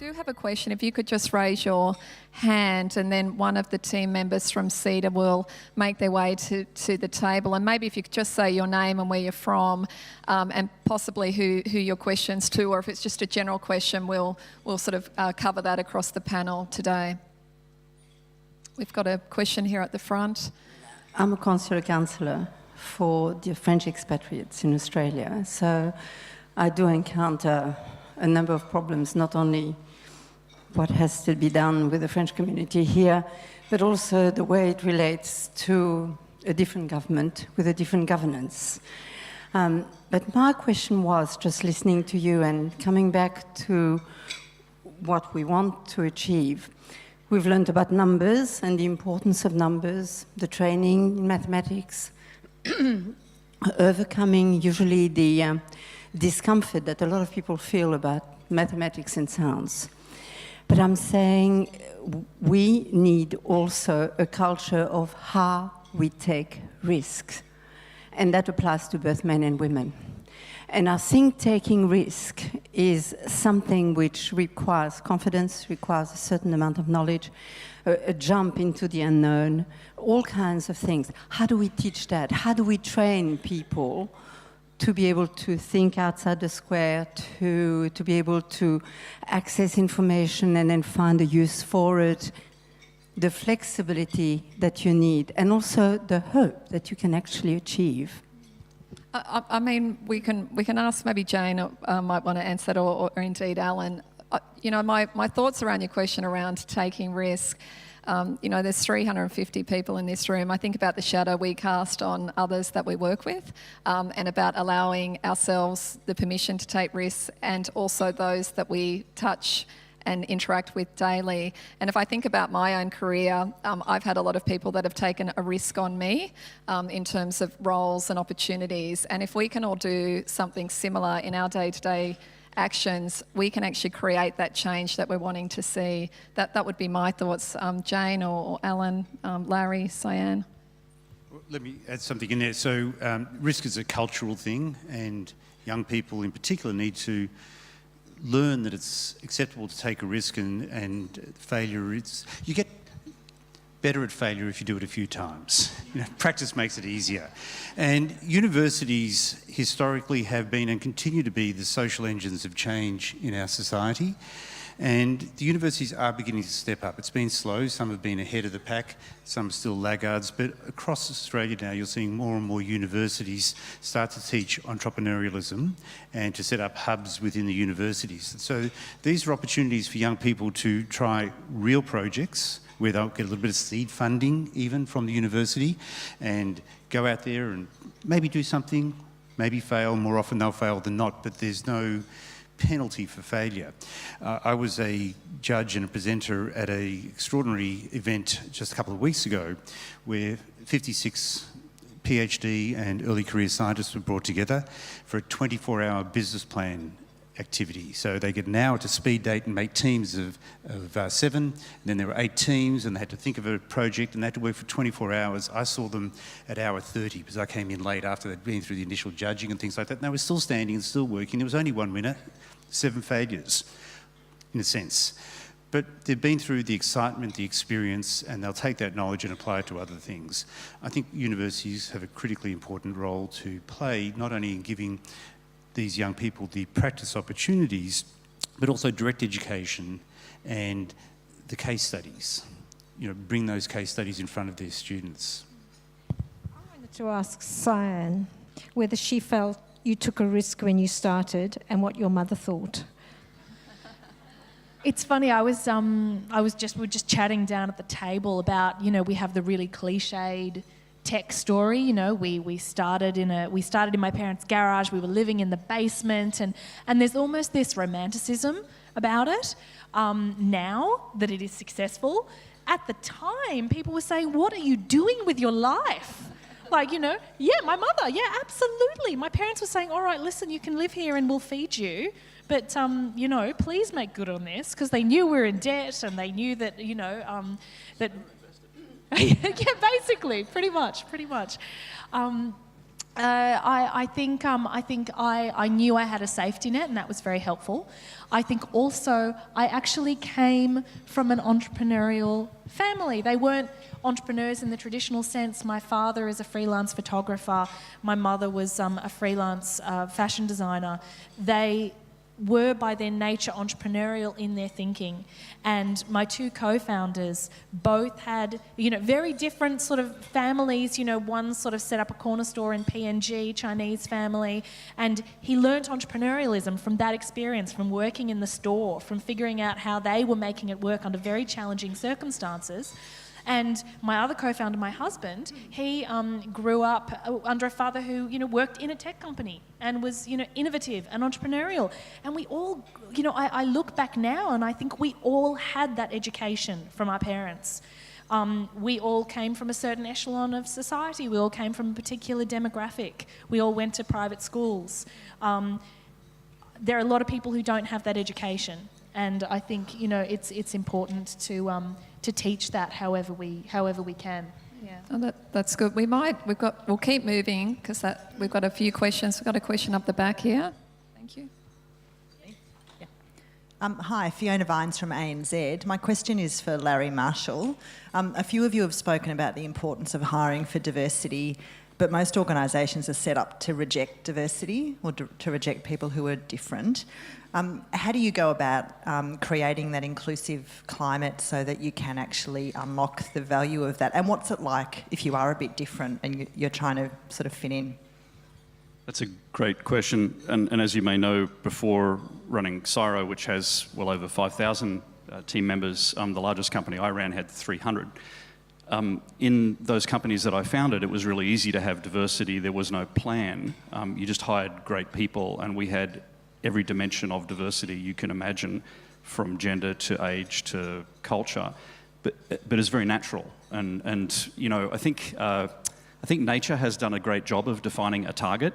do have a question. If you could just raise your hand, and then one of the team members from CEDA will make their way to the table. And maybe if you could just say your name and where you're from, and possibly who your question's to, or if it's just a general question, we'll sort of cover that across the panel today. We've got a question here at the front. I'm a consular counsellor for the French expatriates in Australia, so I do encounter a number of problems, not only what has to be done with the French community here, but also the way it relates to a different government with a different governance. But my question was, just listening to you and coming back to what we want to achieve, we've learned about numbers and the importance of numbers, the training in mathematics, overcoming usually the discomfort that a lot of people feel about mathematics and science. But I'm saying we need also a culture of how we take risks. And that applies to both men and women. And I think taking risk is something which requires confidence, requires a certain amount of knowledge, a jump into the unknown, all kinds of things. How do we teach that? How do we train people to be able to think outside the square, to be able to access information and then find a use for it, the flexibility that you need, and also the hope that you can actually achieve? I mean, we can ask, maybe Jane might want to answer that, or indeed Alan. You know, my thoughts around your question around taking risk. You know, there's 350 people in this room. I think about the shadow we cast on others that we work with, and about allowing ourselves the permission to take risks, and also those that we touch and interact with daily. And if I think about my own career, I've had a lot of people that have taken a risk on me in terms of roles and opportunities. And if we can all do something similar in our day-to-day actions, we can actually create that change that we're wanting to see. That would be my thoughts. Jane or Alan, Larry, Cyan. Let me add something in there. So risk is a cultural thing, and young people in particular need to learn that it's acceptable to take a risk, and failure, you get better at failure if you do it a few times. You know, practice makes it easier. And universities historically have been and continue to be the social engines of change in our society. And the universities are beginning to step up. It's been slow. Some have been ahead of the pack. Some are still laggards. But across Australia now, you're seeing more and more universities start to teach entrepreneurialism and to set up hubs within the universities. So these are opportunities for young people to try real projects where they'll get a little bit of seed funding even from the university, and go out there and maybe do something, maybe fail. More often they'll fail than not, but there's no penalty for failure. I was a judge and a presenter at an extraordinary event just a couple of weeks ago where 56 PhD and early career scientists were brought together for a 24-hour business plan activity. So they get an hour to speed date and make teams of 7, and then there were 8 teams, and they had to think of a project, and they had to work for 24 hours. I saw them at hour 30 because I came in late after they'd been through the initial judging and things like that, and they were still standing and still working. There was only one winner, 7 failures, in a sense. But they've been through the excitement, the experience, and they'll take that knowledge and apply it to other things. I think universities have a critically important role to play, not only in giving these young people the practice opportunities, but also direct education and the case studies. You know, bring those case studies in front of their students. I wanted to ask Cyan whether she felt you took a risk when you started, and what your mother thought. It's funny, we were just chatting down at the table about, you know, we have the really cliched tech story. You know, we started in my parents' garage. We were living in the basement, and there's almost this romanticism about it now that it is successful. At the time, people were saying, "What are you doing with your life?" Like, you know, yeah, my mother, yeah, absolutely. My parents were saying, "All right, listen, you can live here and we'll feed you, but you know, please make good on this," because they knew we were in debt, and they knew that, you know, that. Yeah, basically, pretty much. I think I knew I had a safety net, and that was very helpful. I think also I actually came from an entrepreneurial family. They weren't entrepreneurs in the traditional sense. My father is a freelance photographer. My mother was a freelance fashion designer. They were by their nature entrepreneurial in their thinking, and my two co-founders both had, very different sort of families. One sort of set up a corner store in PNG, Chinese family, and he learnt entrepreneurialism from that experience, from working in the store, from figuring out how they were making it work under very challenging circumstances. And my other co-founder, my husband, he grew up under a father who, worked in a tech company and was, innovative and entrepreneurial. And we all, I look back now and I think we all had that education from our parents. We all came from a certain echelon of society. We all came from a particular demographic. We all went to private schools. There are a lot of people who don't have that education. And I think, it's important to teach that however we can. Yeah. Oh, that's good. We'll keep moving because we've got a few questions. We've got a question up the back here. Thank you. Hi, Fiona Vines from ANZ. My question is for Larry Marshall. A few of you have spoken about the importance of hiring for diversity, but most organisations are set up to reject diversity or to reject people who are different. How do you go about creating that inclusive climate so that you can actually unlock the value of that? And what's it like if you are a bit different and you're trying to sort of fit in? That's a great question. And as you may know, before running CSIRO, which has well over 5,000 team members, the largest company I ran had 300. In those companies that I founded, it was really easy to have diversity. There was no plan. You just hired great people, and we had every dimension of diversity you can imagine, from gender to age to culture, but it's very natural. And I think nature has done a great job of defining a target.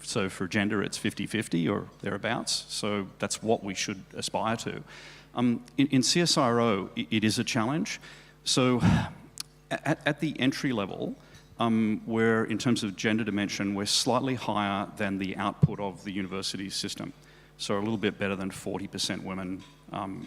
So for gender, it's 50-50 or thereabouts. So that's what we should aspire to. In CSIRO, it is a challenge. So at the entry level, where in terms of gender dimension, we're slightly higher than the output of the university system. So a little bit better than 40% women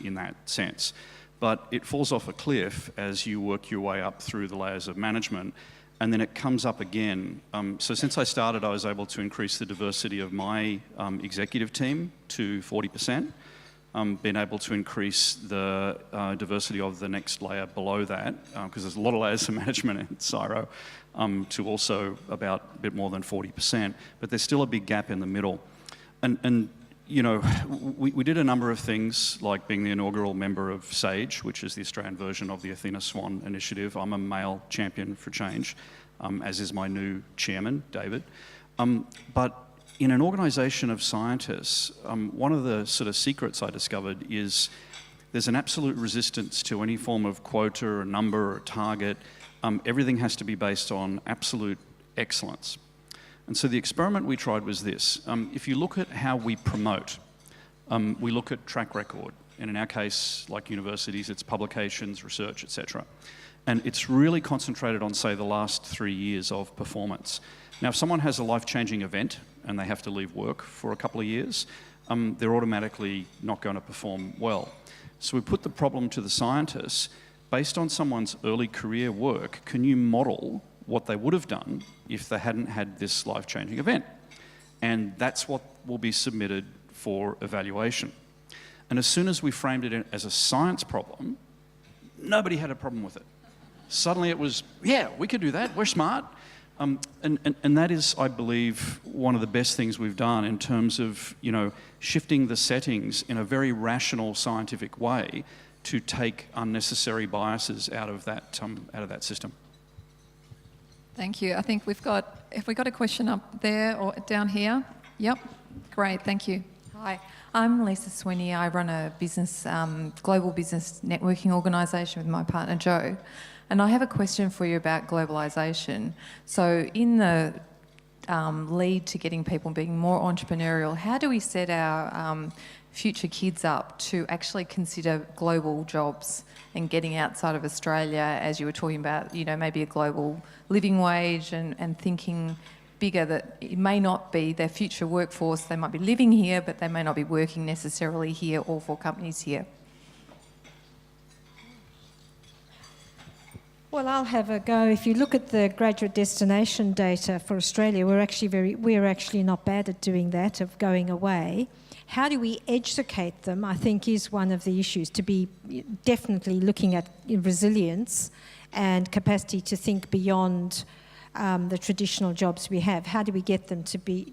in that sense. But it falls off a cliff as you work your way up through the layers of management, and then it comes up again. So since I started, I was able to increase the diversity of my executive team to 40%. Been able to increase the diversity of the next layer below that, because there's a lot of layers of management in CSIRO, to also about a bit more than 40%, but there's still a big gap in the middle. And we did a number of things, like being the inaugural member of SAGE, which is the Australian version of the Athena Swan Initiative. I'm a male champion for change, as is my new chairman, David. But in an organisation of scientists, one of the sort of secrets I discovered is there's an absolute resistance to any form of quota or number or target. Everything has to be based on absolute excellence. And so the experiment we tried was this. If you look at how we promote, we look at track record. And in our case, like universities, it's publications, research, etc. And it's really concentrated on, say, the last 3 years of performance. Now, if someone has a life-changing event and they have to leave work for a couple of years, they're automatically not going to perform well. So we put the problem to the scientists. Based on someone's early career work, can you model what they would have done if they hadn't had this life-changing event? And that's what will be submitted for evaluation. And as soon as we framed it as a science problem, nobody had a problem with it. Suddenly it was, yeah, we could do that, we're smart. And that is, I believe, one of the best things we've done in terms of, shifting the settings in a very rational, scientific way to take unnecessary biases out of that system. Thank you. I think have we got a question up there or down here? Yep. Great, thank you. Hi, I'm Lisa Sweeney. I run a business, global business networking organisation with my partner Joe. And I have a question for you about globalisation. So in the lead to getting people being more entrepreneurial, how do we set our future kids up to actually consider global jobs and getting outside of Australia, as you were talking about, maybe a global living wage and thinking bigger, that it may not be their future workforce. They might be living here, but they may not be working necessarily here or for companies here. Well, I'll have a go. If you look at the graduate destination data for Australia, we're actually not bad at doing that, of going away. How do we educate them, I think, is one of the issues, to be definitely looking at resilience and capacity to think beyond the traditional jobs we have. How do we get them to be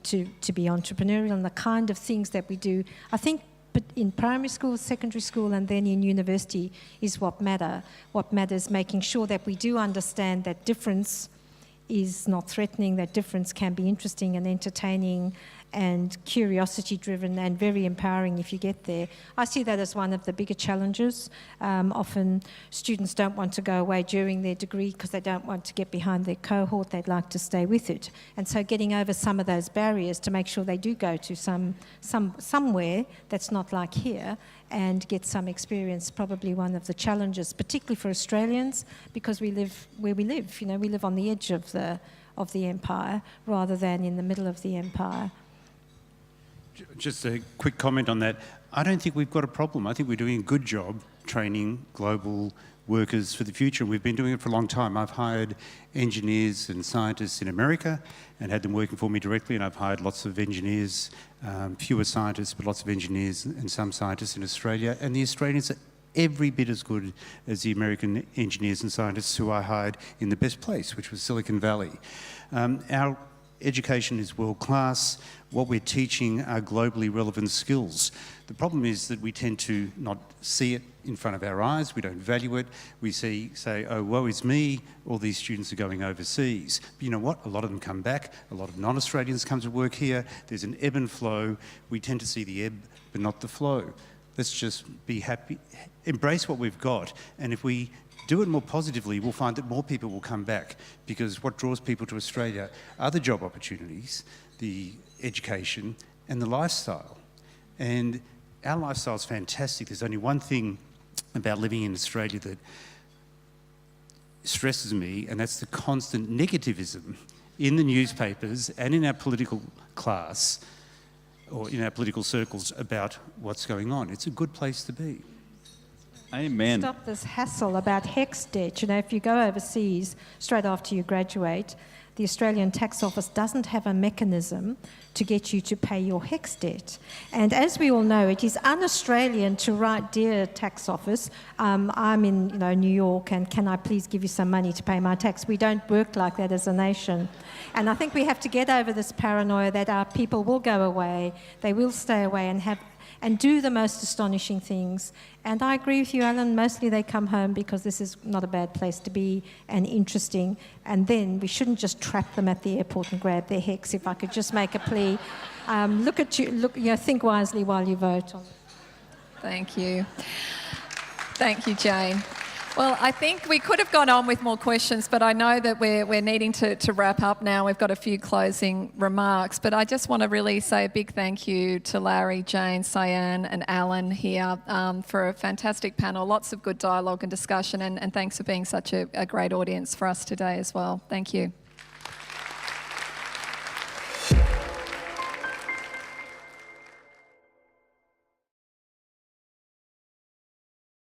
entrepreneurial, and the kind of things that we do, I think, but in primary school, secondary school, and then in university is what matter. What matters, making sure that we do understand that difference is not threatening, that difference can be interesting and entertaining and curiosity-driven and very empowering if you get there. I see that as one of the bigger challenges. Often students don't want to go away during their degree because they don't want to get behind their cohort, they'd like to stay with it. And so getting over some of those barriers to make sure they do go to somewhere that's not like here and get some experience, probably one of the challenges, particularly for Australians, because we live where we live. You know, we live on the edge of the empire rather than in the middle of the empire. Just a quick comment on that. I don't think we've got a problem. I think we're doing a good job training global workers for the future. We've been doing it for a long time. I've hired engineers and scientists in America and had them working for me directly, and I've hired lots of engineers, fewer scientists, but lots of engineers and some scientists in Australia. And the Australians are every bit as good as the American engineers and scientists who I hired in the best place, which was Silicon Valley. Our education is world class. What we're teaching are globally relevant skills. The problem is that we tend to not see it in front of our eyes. We don't value it. We say, oh, woe is me, all these students are going overseas. But you know what? A lot of them come back. A lot of non-Australians come to work here. There's an ebb and flow. We tend to see the ebb, but not the flow. Let's just be happy, embrace what we've got, and if we do it more positively, we'll find that more people will come back, because what draws people to Australia are the job opportunities, the education, and the lifestyle. And our lifestyle is fantastic. There's only one thing about living in Australia that stresses me, and that's the constant negativism in the newspapers and in our political class, or in our political circles, about what's going on. It's a good place to be. Amen. Stop this hassle about HECS debt. You know, if you go overseas straight after you graduate, the Australian Tax Office doesn't have a mechanism to get you to pay your HECS debt. And as we all know, it is un-Australian to write, "Dear Tax Office, I'm in New York, and can I please give you some money to pay my tax?" We don't work like that as a nation. And I think we have to get over this paranoia that our people will go away, they will stay away and do the most astonishing things. And I agree with you, Alan, mostly they come home because this is not a bad place to be and interesting. And then we shouldn't just trap them at the airport and grab their HECS, if I could just make a plea. Think wisely while you vote. Thank you. Thank you, Jane. Well, I think we could have gone on with more questions, but I know that we're needing to wrap up now. We've got a few closing remarks, but I just want to really say a big thank you to Larry, Jane, Cyan and Alan here for a fantastic panel, lots of good dialogue and discussion, and thanks for being such a great audience for us today as well. Thank you.